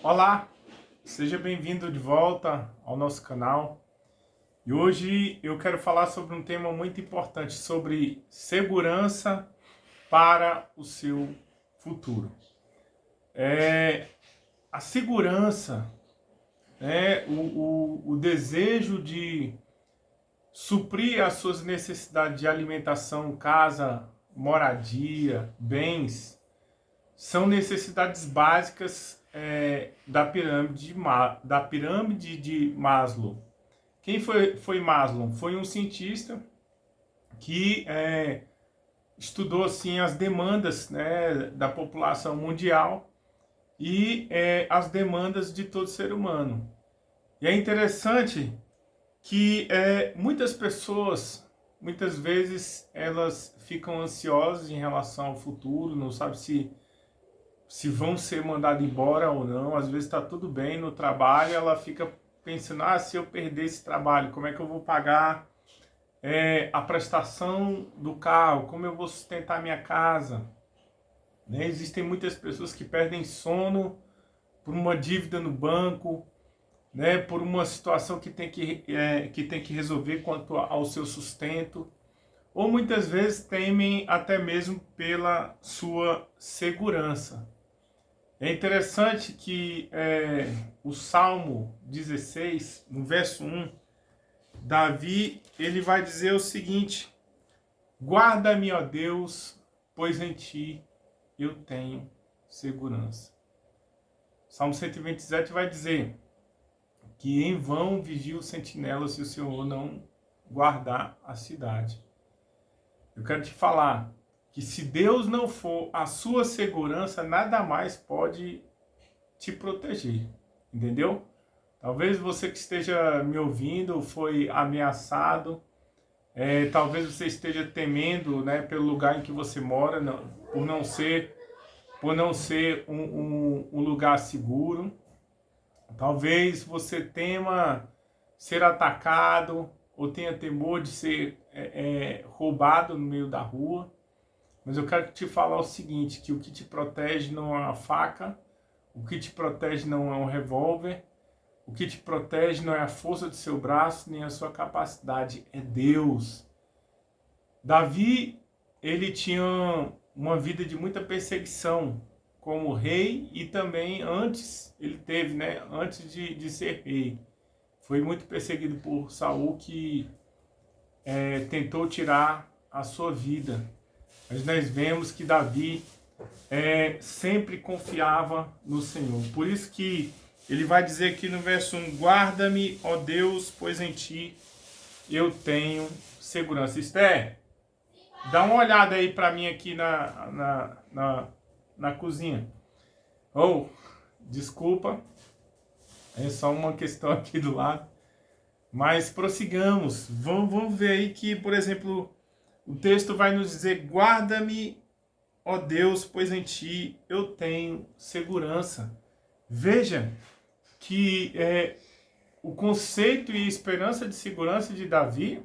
Olá, seja bem-vindo de volta ao nosso canal. E hoje eu quero falar sobre um tema muito importante, sobre segurança para o seu futuro. A segurança, o desejo de suprir as suas necessidades de alimentação, casa, moradia, bens, são necessidades básicas da pirâmide de Maslow. Quem foi Maslow? Foi um cientista que estudou assim as demandas, né, da população mundial e as demandas de todo ser humano. E é interessante que muitas pessoas, muitas vezes, elas ficam ansiosas em relação ao futuro, não sabe se vão ser mandados embora ou não. Às vezes está tudo bem no trabalho, ela fica pensando, se eu perder esse trabalho, como é que eu vou pagar a prestação do carro, como eu vou sustentar minha casa, né? Existem muitas pessoas que perdem sono por uma dívida no banco, né? Por uma situação que tem que resolver quanto ao seu sustento, ou muitas vezes temem até mesmo pela sua segurança. É interessante que o Salmo 16, no verso 1, Davi, ele vai dizer o seguinte: guarda-me, ó Deus, pois em ti eu tenho segurança. Salmo 127 vai dizer que em vão vigia o sentinela se o Senhor não guardar a cidade. Eu quero te falar que se Deus não for a sua segurança, nada mais pode te proteger, entendeu? Talvez você que esteja me ouvindo foi ameaçado, talvez você esteja temendo, né, pelo lugar em que você mora, por não ser um lugar seguro. Talvez você tema ser atacado ou tenha temor de ser roubado no meio da rua. Mas eu quero te falar o seguinte, que o que te protege não é uma faca, o que te protege não é um revólver, o que te protege não é a força do seu braço, nem a sua capacidade, é Deus. Davi, ele tinha uma vida de muita perseguição como rei e também antes, ele teve, né, antes de ser rei. Foi muito perseguido por Saul, que tentou tirar a sua vida. Mas nós vemos que Davi sempre confiava no Senhor. Por isso que ele vai dizer aqui no verso 1, guarda-me, ó Deus, pois em ti eu tenho segurança. Esther, dá uma olhada aí para mim aqui na cozinha. Desculpa, é só uma questão aqui do lado. Mas prossigamos. Vamos ver aí que, por exemplo, o texto vai nos dizer, guarda-me, ó Deus, pois em ti eu tenho segurança. Veja que o conceito e esperança de segurança de Davi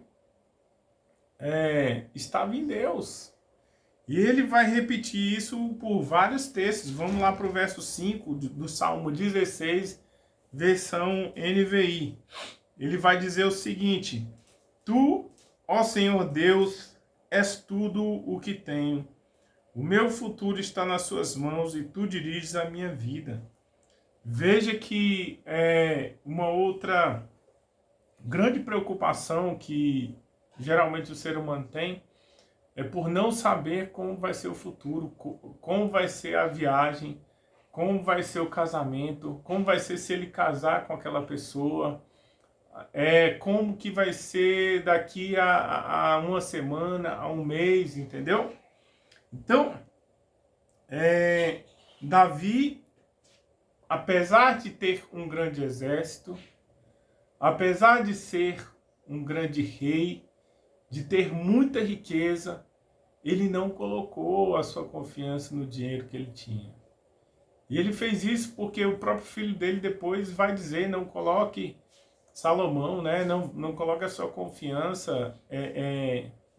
estava em Deus. E ele vai repetir isso por vários textos. Vamos lá para o verso 5 do Salmo 16, versão NVI. Ele vai dizer o seguinte: tu, ó Senhor Deus, és tudo o que tenho. O meu futuro está nas suas mãos e tu diriges a minha vida. Veja que uma outra grande preocupação que geralmente o ser humano tem é por não saber como vai ser o futuro, como vai ser a viagem, como vai ser o casamento, como vai ser se ele casar com aquela pessoa, como que vai ser daqui a uma semana, a um mês, entendeu? Então, Davi, apesar de ter um grande exército, apesar de ser um grande rei, de ter muita riqueza, ele não colocou a sua confiança no dinheiro que ele tinha. E ele fez isso porque o próprio filho dele depois vai dizer, não coloque Salomão, né? Não coloque a sua confiança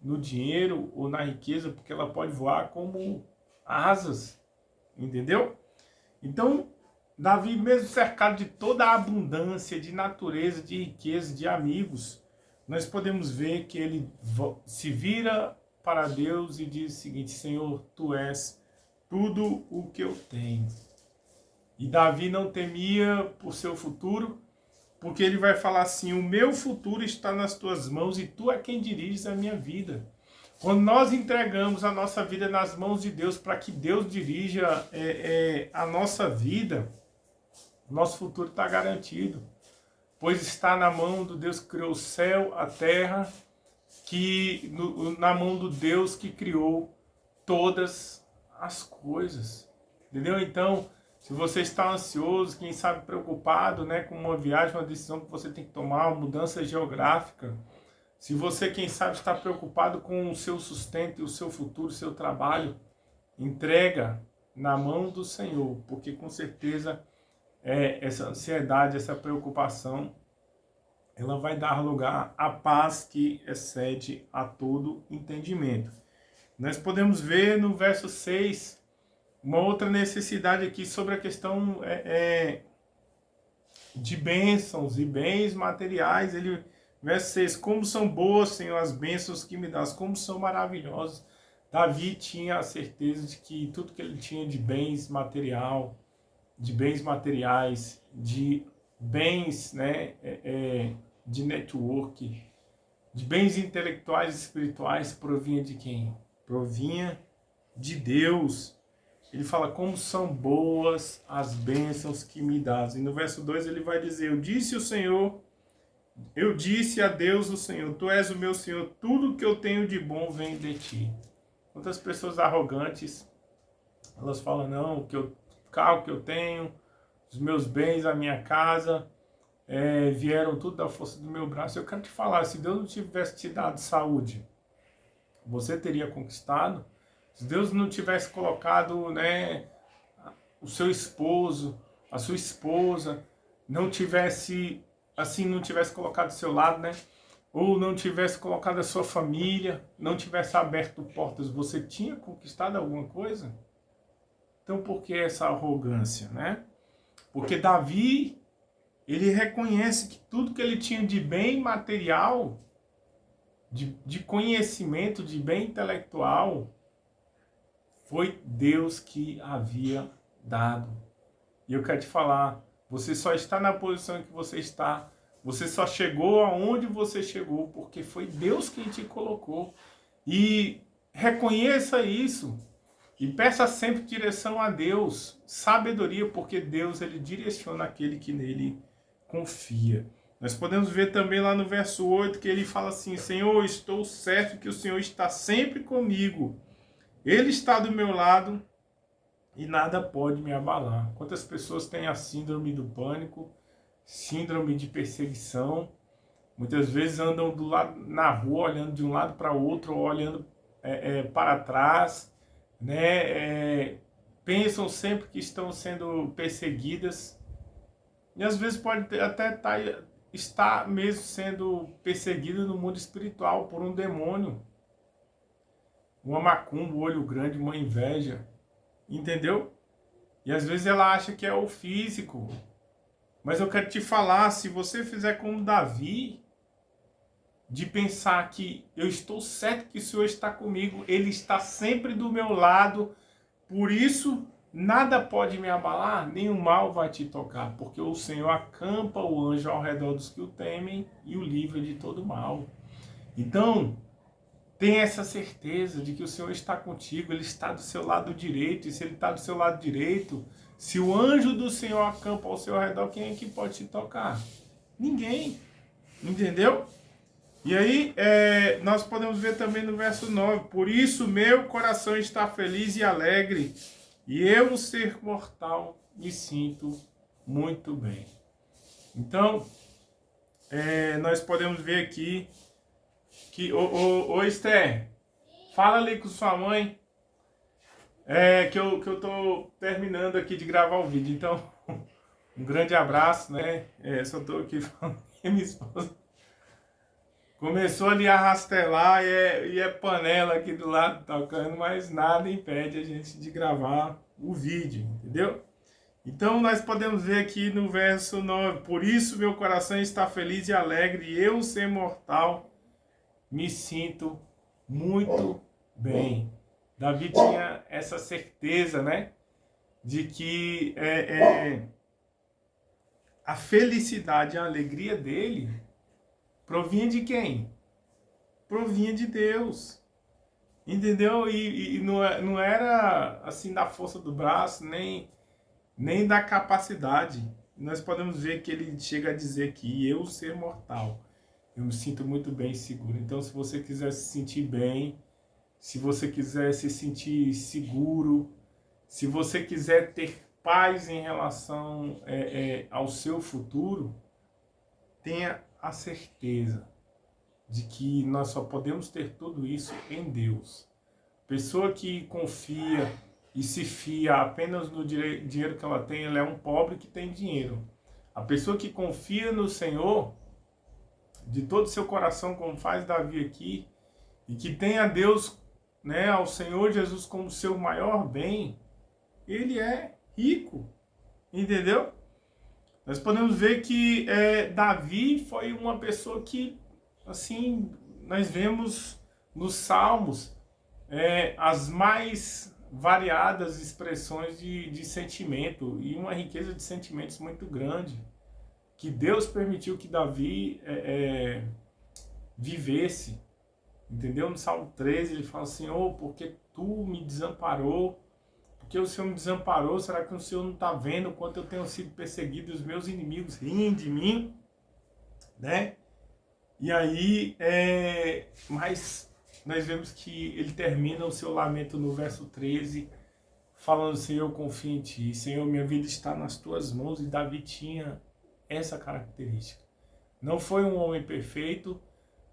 no dinheiro ou na riqueza, porque ela pode voar como asas, entendeu? Então, Davi, mesmo cercado de toda a abundância de natureza, de riqueza, de amigos, nós podemos ver que ele se vira para Deus e diz o seguinte: Senhor, tu és tudo o que eu tenho. E Davi não temia por seu futuro, porque ele vai falar assim: o meu futuro está nas tuas mãos e tu é quem diriges a minha vida. Quando nós entregamos a nossa vida nas mãos de Deus, para que Deus dirija a nossa vida, nosso futuro está garantido, pois está na mão do Deus que criou o céu, a terra, na mão do Deus que criou todas as coisas. Entendeu? Então, se você está ansioso, quem sabe preocupado, né, com uma viagem, uma decisão que você tem que tomar, uma mudança geográfica, se você, quem sabe, está preocupado com o seu sustento, o seu futuro, o seu trabalho, entrega na mão do Senhor, porque com certeza essa ansiedade, essa preocupação, ela vai dar lugar à paz que excede a todo entendimento. Nós podemos ver no verso 6 uma outra necessidade aqui sobre a questão de bênçãos e bens materiais. Verso 6, como são boas, Senhor, as bênçãos que me dás, como são maravilhosas. Davi tinha a certeza de que tudo que ele tinha de bens material, de bens materiais, de bens, né, de network, de bens intelectuais e espirituais, provinha de quem? Provinha de Deus. Ele fala, como são boas as bênçãos que me dás. E no verso 2 ele vai dizer, eu disse a Deus o Senhor, tu és o meu Senhor, tudo que eu tenho de bom vem de ti. Quantas pessoas arrogantes, elas falam, não, o carro que eu tenho, os meus bens, a minha casa, vieram tudo da força do meu braço. Eu quero te falar, se Deus não tivesse te dado saúde, você teria conquistado. Se Deus não tivesse colocado, né, o seu esposo, a sua esposa, não tivesse colocado do seu lado, né, ou não tivesse colocado a sua família, não tivesse aberto portas, você tinha conquistado alguma coisa? Então por que essa arrogância, né? Porque Davi, ele reconhece que tudo que ele tinha de bem material, de conhecimento, de bem intelectual, foi Deus que havia dado. E eu quero te falar, você só está na posição em que você está, você só chegou aonde você chegou, porque foi Deus quem te colocou. E reconheça isso. E peça sempre direção a Deus, sabedoria, porque Deus, ele direciona aquele que nele confia. Nós podemos ver também lá no verso 8 que ele fala assim, Senhor, estou certo que o Senhor está sempre comigo. Ele está do meu lado e nada pode me abalar. Quantas pessoas têm a síndrome do pânico, síndrome de perseguição, muitas vezes andam do lado, na rua, olhando de um lado para o outro, olhando para trás, né? Pensam sempre que estão sendo perseguidas, e às vezes pode até estar mesmo sendo perseguida no mundo espiritual por um demônio, uma macumba, um olho grande, uma inveja, entendeu? E às vezes ela acha que é o físico, mas eu quero te falar, se você fizer como Davi, de pensar que eu estou certo que o Senhor está comigo, Ele está sempre do meu lado, por isso nada pode me abalar, nenhum mal vai te tocar, porque o Senhor acampa o anjo ao redor dos que o temem e o livra de todo mal. Então, tenha essa certeza de que o Senhor está contigo, Ele está do seu lado direito, e se Ele está do seu lado direito, se o anjo do Senhor acampa ao seu redor, quem é que pode te tocar? Ninguém, entendeu? E aí, nós podemos ver também no verso 9, por isso meu coração está feliz e alegre, e eu, um ser mortal, me sinto muito bem. Então, nós podemos ver aqui que, ô Esther, fala ali com sua mãe, que eu tô terminando aqui de gravar o vídeo. Então, um grande abraço, né? Só tô aqui falando que minha esposa começou ali a rastelar e é panela aqui do lado tocando, mas nada impede a gente de gravar o vídeo, entendeu? Então nós podemos ver aqui no verso 9: por isso meu coração está feliz e alegre, e eu, ser mortal, me sinto muito bem. Davi tinha essa certeza, né? De que a felicidade, a alegria dele provinha de quem? Provinha de Deus. Entendeu? E não era assim da força do braço, nem da capacidade. Nós podemos ver que ele chega a dizer que eu, ser mortal, eu me sinto muito bem e seguro. Então, se você quiser se sentir bem, se você quiser se sentir seguro, se você quiser ter paz em relação ao seu futuro, tenha a certeza de que nós só podemos ter tudo isso em Deus. Pessoa que confia e se fia apenas no dinheiro que ela tem, ela é um pobre que tem dinheiro. A pessoa que confia no Senhor de todo o seu coração, como faz Davi aqui, e que tem a Deus, né, ao Senhor Jesus como seu maior bem, ele é rico, entendeu? Nós podemos ver que Davi foi uma pessoa que, assim, nós vemos nos Salmos as mais variadas expressões de sentimento e uma riqueza de sentimentos muito grande que Deus permitiu que Davi vivesse, entendeu? No Salmo 13 ele fala assim: oh, porque tu me desamparou, porque o Senhor me desamparou, será que o Senhor não está vendo o quanto eu tenho sido perseguido e os meus inimigos riem de mim, né? E aí, mas nós vemos que ele termina o seu lamento no verso 13, falando: Senhor, eu confio em ti, Senhor, minha vida está nas tuas mãos. E Davi tinha essa característica. Não foi um homem perfeito,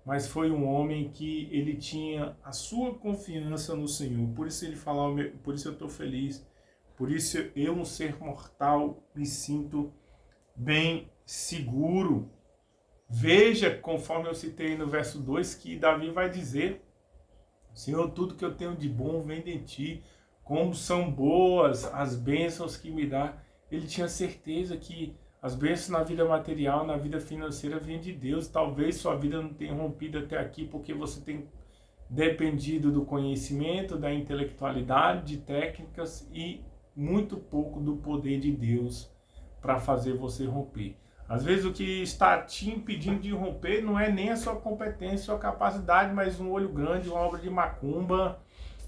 mas foi um homem que ele tinha a sua confiança no Senhor. Por isso ele fala: por isso eu estou feliz, por isso eu, um ser mortal, me sinto bem seguro. Veja, conforme eu citei no verso 2, que Davi vai dizer: Senhor, tudo que eu tenho de bom vem de ti, como são boas as bênçãos que me dá. Ele tinha certeza que as bênçãos na vida material, na vida financeira, vêm de Deus. Talvez sua vida não tenha rompido até aqui porque você tem dependido do conhecimento, da intelectualidade, de técnicas e muito pouco do poder de Deus para fazer você romper. Às vezes o que está te impedindo de romper não é nem a sua competência, a sua capacidade, mas um olho grande, uma obra de macumba,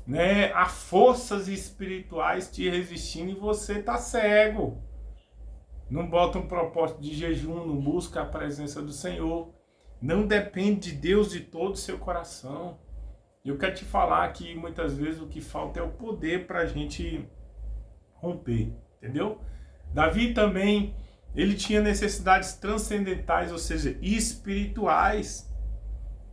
né? Há forças espirituais te resistindo e você está cego. Não bota um propósito de jejum, não busca a presença do Senhor. Não depende de Deus de todo o seu coração. Eu quero te falar que muitas vezes o que falta é o poder para a gente romper, entendeu? Davi também, ele tinha necessidades transcendentais, ou seja, espirituais.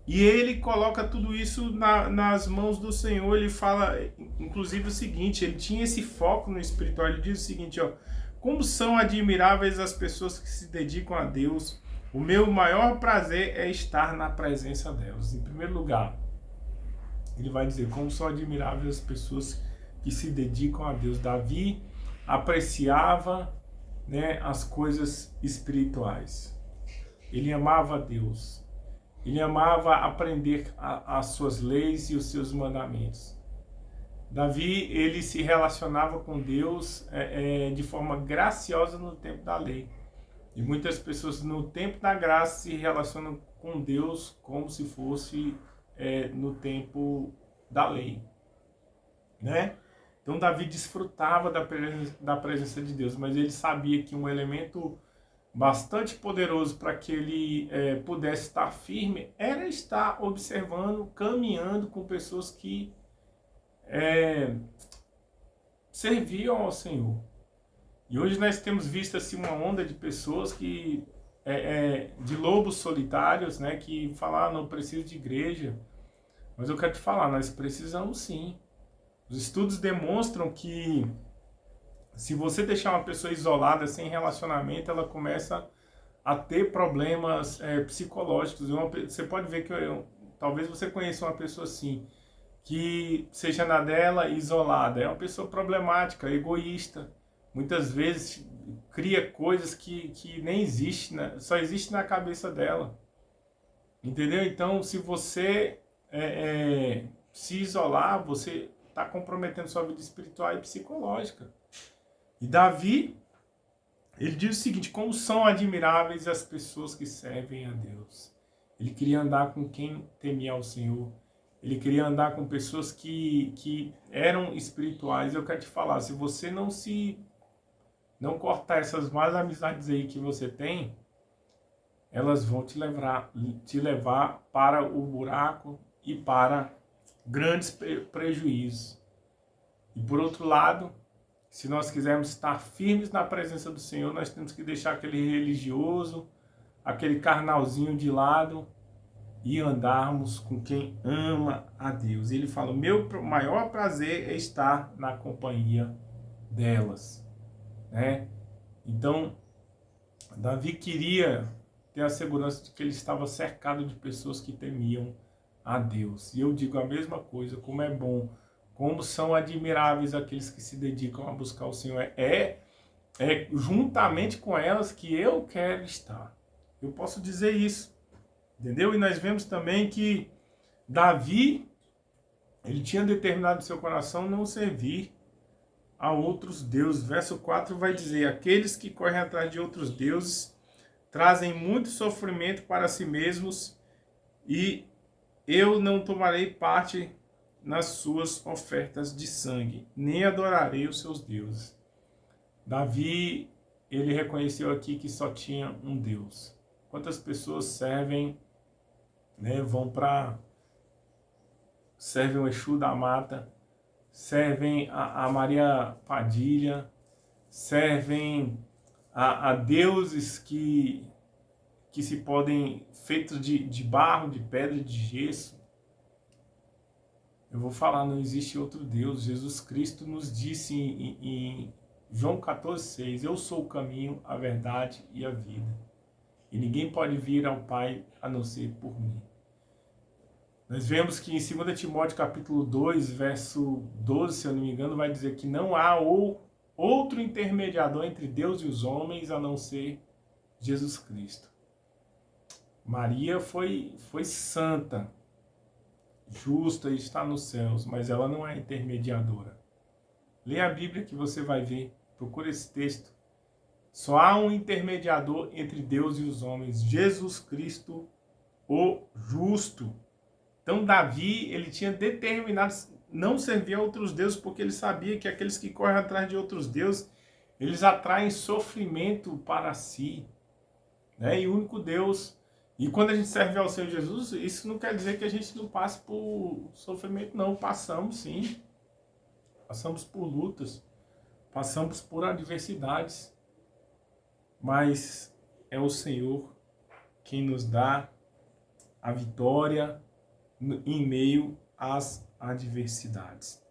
E ele coloca tudo isso nas mãos do Senhor. Ele fala, inclusive, o seguinte: ele tinha esse foco no espiritual. Ele diz o seguinte, ó: como são admiráveis as pessoas que se dedicam a Deus. O meu maior prazer é estar na presença delas. Em primeiro lugar, ele vai dizer como são admiráveis as pessoas que se dedicam a Deus. Davi apreciava, né, as coisas espirituais. Ele amava a Deus. Ele amava aprender as suas leis e os seus mandamentos. Davi, ele se relacionava com Deus de forma graciosa no tempo da lei. E muitas pessoas no tempo da graça se relacionam com Deus como se fosse no tempo da lei, né? Então Davi desfrutava da presença de Deus, mas ele sabia que um elemento bastante poderoso para que ele pudesse estar firme era estar observando, caminhando com pessoas que serviam ao Senhor. E hoje nós temos visto assim uma onda de pessoas que de lobos solitários, né, que falam: não preciso de igreja. Mas eu quero te falar, nós precisamos sim. Os estudos demonstram que se você deixar uma pessoa isolada, sem relacionamento, ela começa a ter problemas psicológicos. Você pode ver que talvez você conheça uma pessoa assim, que seja na dela, isolada. É uma pessoa problemática, egoísta, muitas vezes cria coisas que nem existem, né? Só existe na cabeça dela. Entendeu? Então, se você se isolar, você está comprometendo sua vida espiritual e psicológica. E Davi, ele diz o seguinte: como são admiráveis as pessoas que servem a Deus. Ele queria andar com quem temia ao Senhor. Ele queria andar com pessoas que eram espirituais. Eu quero te falar, se você não cortar essas más amizades aí que você tem, elas vão te levar para o buraco e para grandes prejuízos. E por outro lado, se nós quisermos estar firmes na presença do Senhor, nós temos que deixar aquele religioso, aquele carnalzinho de lado e andarmos com quem ama a Deus. E ele fala: meu maior prazer é estar na companhia delas, né? Então, Davi queria ter a segurança de que ele estava cercado de pessoas que temiam a Deus. E eu digo a mesma coisa: como é bom, como são admiráveis aqueles que se dedicam a buscar o Senhor. É juntamente com elas que eu quero estar. Eu posso dizer isso, entendeu? E nós vemos também que Davi, ele tinha determinado em seu coração não servir a outros deuses. Verso 4 vai dizer: aqueles que correm atrás de outros deuses trazem muito sofrimento para si mesmos, e eu não tomarei parte nas suas ofertas de sangue, nem adorarei os seus deuses. Davi, ele reconheceu aqui que só tinha um Deus. Quantas pessoas servem, né, servem o Exu da Mata, servem a Maria Padilha, servem a deuses que se podem, feitos de barro, de pedra, de gesso. Eu vou falar, não existe outro Deus. Jesus Cristo nos disse em João 14,6: eu sou o caminho, a verdade e a vida. E ninguém pode vir ao Pai a não ser por mim. Nós vemos que em 2 Timóteo capítulo 2, verso 12, se eu não me engano, vai dizer que não há outro intermediador entre Deus e os homens a não ser Jesus Cristo. Maria foi santa, justa e está nos céus, mas ela não é intermediadora. Leia a Bíblia que você vai ver, procura esse texto. Só há um intermediador entre Deus e os homens, Jesus Cristo, o justo. Então Davi, ele tinha determinado não servir a outros deuses, porque ele sabia que aqueles que correm atrás de outros deuses, eles atraem sofrimento para si, né? E o único Deus... E quando a gente serve ao Senhor Jesus, isso não quer dizer que a gente não passe por sofrimento, não. Passamos, sim. Passamos por lutas. Passamos por adversidades. Mas é o Senhor quem nos dá a vitória em meio às adversidades.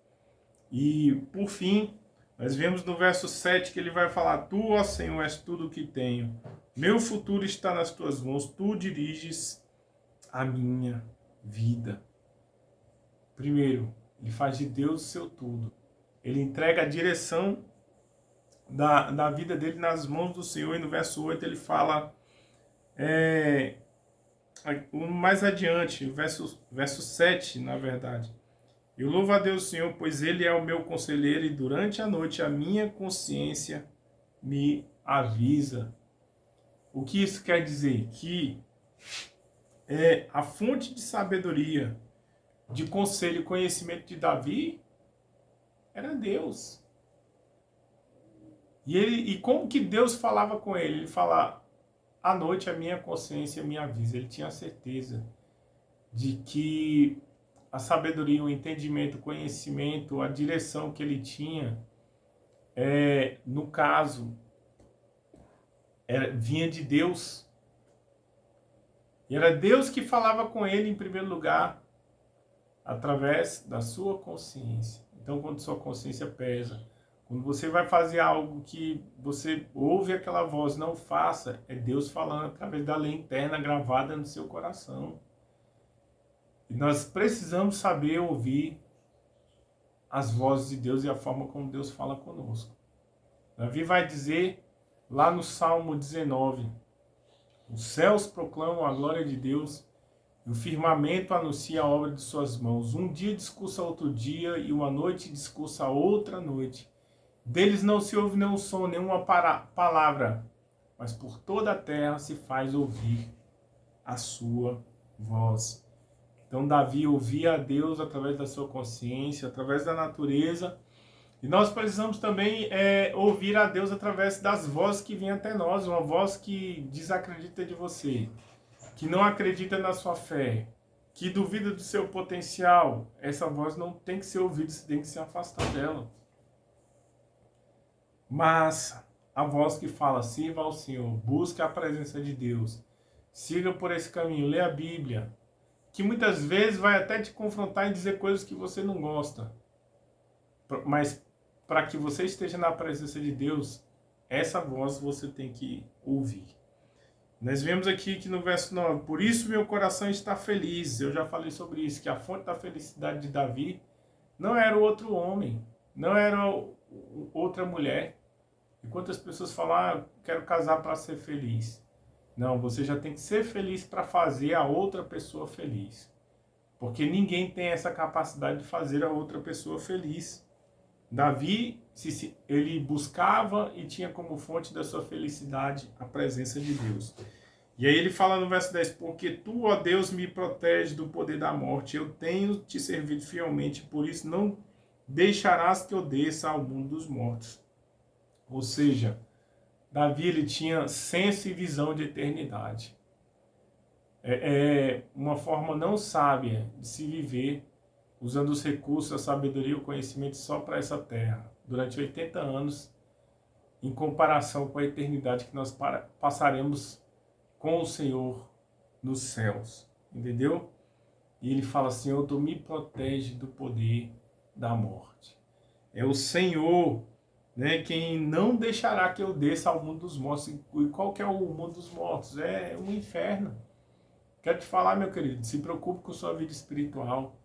E, por fim, nós vemos no verso 7 que ele vai falar: tu, ó Senhor, és tudo o que tenho. Meu futuro está nas tuas mãos, tu diriges a minha vida. Primeiro, ele faz de Deus o seu tudo. Ele entrega a direção da vida dele nas mãos do Senhor. E no verso 8 ele fala, mais adiante, verso 7, na verdade: eu louvo a Deus, Senhor, pois Ele é o meu conselheiro, e durante a noite a minha consciência me avisa. O que isso quer dizer? Que a fonte de sabedoria, de conselho e conhecimento de Davi era Deus. E como que Deus falava com ele? Ele fala: à noite a minha consciência me avisa. Ele tinha certeza de que a sabedoria, o entendimento, o conhecimento, a direção que ele tinha, no caso, vinha de Deus. E era Deus que falava com ele em primeiro lugar, através da sua consciência. Então, quando sua consciência pesa, quando você vai fazer algo que você ouve aquela voz, não faça, é Deus falando através da lei interna gravada no seu coração. E nós precisamos saber ouvir as vozes de Deus e a forma como Deus fala conosco. Davi vai dizer lá no Salmo 19, os céus proclamam a glória de Deus e o firmamento anuncia a obra de suas mãos. Um dia discursa outro dia e uma noite discursa outra noite. Deles não se ouve nenhum som, nenhuma palavra, mas por toda a terra se faz ouvir a sua voz. Então Davi ouvia a Deus através da sua consciência, através da natureza. E nós precisamos também ouvir a Deus através das vozes que vêm até nós. Uma voz que desacredita de você, que não acredita na sua fé, que duvida do seu potencial. Essa voz não tem que ser ouvida, você tem que se afastar dela. Mas a voz que fala, sirva ao Senhor, busque a presença de Deus, siga por esse caminho, lê a Bíblia, que muitas vezes vai até te confrontar e dizer coisas que você não gosta. Mas para que você esteja na presença de Deus, essa voz você tem que ouvir. Nós vemos aqui que no verso 9, por isso meu coração está feliz. Eu já falei sobre isso, que a fonte da felicidade de Davi não era o outro homem, não era outra mulher. E quantas pessoas falam, quero casar para ser feliz. Não, você já tem que ser feliz para fazer a outra pessoa feliz. Porque ninguém tem essa capacidade de fazer a outra pessoa feliz. Davi, ele buscava e tinha como fonte da sua felicidade a presença de Deus. E aí ele fala no verso 10, porque tu, ó Deus, me protege do poder da morte, eu tenho te servido fielmente, por isso não deixarás que eu desça ao mundo dos mortos. Ou seja, Davi ele tinha senso e visão de eternidade. É uma forma não sábia de se viver usando os recursos, a sabedoria e o conhecimento só para essa terra, durante 80 anos, em comparação com a eternidade que nós passaremos com o Senhor nos céus, entendeu? E ele fala, Senhor, tu me protege do poder da morte. É o Senhor, né, quem não deixará que eu desça ao mundo dos mortos. E qual que é o mundo dos mortos? É um inferno. Quero te falar, meu querido, se preocupe com sua vida espiritual.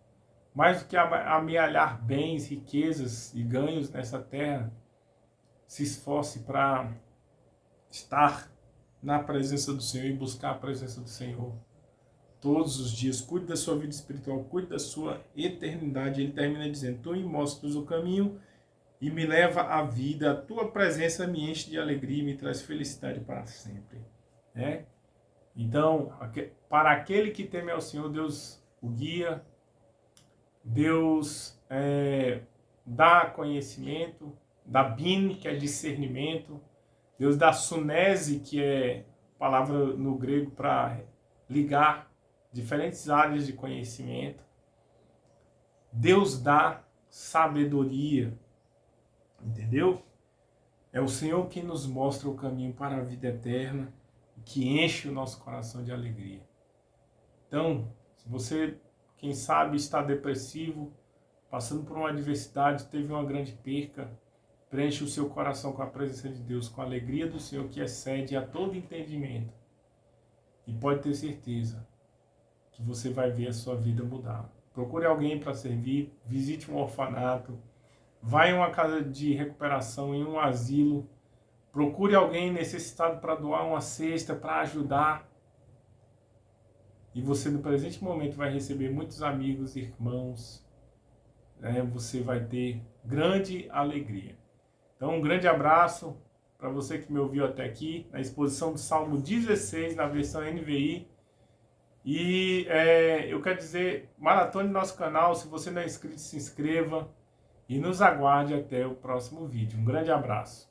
Mais do que amealhar bens, riquezas e ganhos nessa terra, se esforce para estar na presença do Senhor e buscar a presença do Senhor todos os dias. Cuide da sua vida espiritual, cuide da sua eternidade. Ele termina dizendo, tu me mostras o caminho e me leva à vida. A tua presença me enche de alegria e me traz felicidade para sempre. Então, para aquele que teme ao Senhor, Deus o guia, Deus dá conhecimento, dá bin, que é discernimento, Deus dá sunese, que é palavra no grego para ligar diferentes áreas de conhecimento. Deus dá sabedoria, entendeu? É o Senhor quem nos mostra o caminho para a vida eterna, que enche o nosso coração de alegria. Então, se você, quem sabe, está depressivo, passando por uma adversidade, teve uma grande perca, preenche o seu coração com a presença de Deus, com a alegria do Senhor que excede a todo entendimento. E pode ter certeza que você vai ver a sua vida mudar. Procure alguém para servir, visite um orfanato, vá em uma casa de recuperação, em um asilo, procure alguém necessitado para doar uma cesta, para ajudar. E você, no presente momento, vai receber muitos amigos, irmãos. Você vai ter grande alegria. Então, um grande abraço para você que me ouviu até aqui, na exposição do Salmo 16, na versão NVI. E eu quero dizer, maratone nosso canal. Se você não é inscrito, se inscreva. E nos aguarde até o próximo vídeo. Um grande abraço.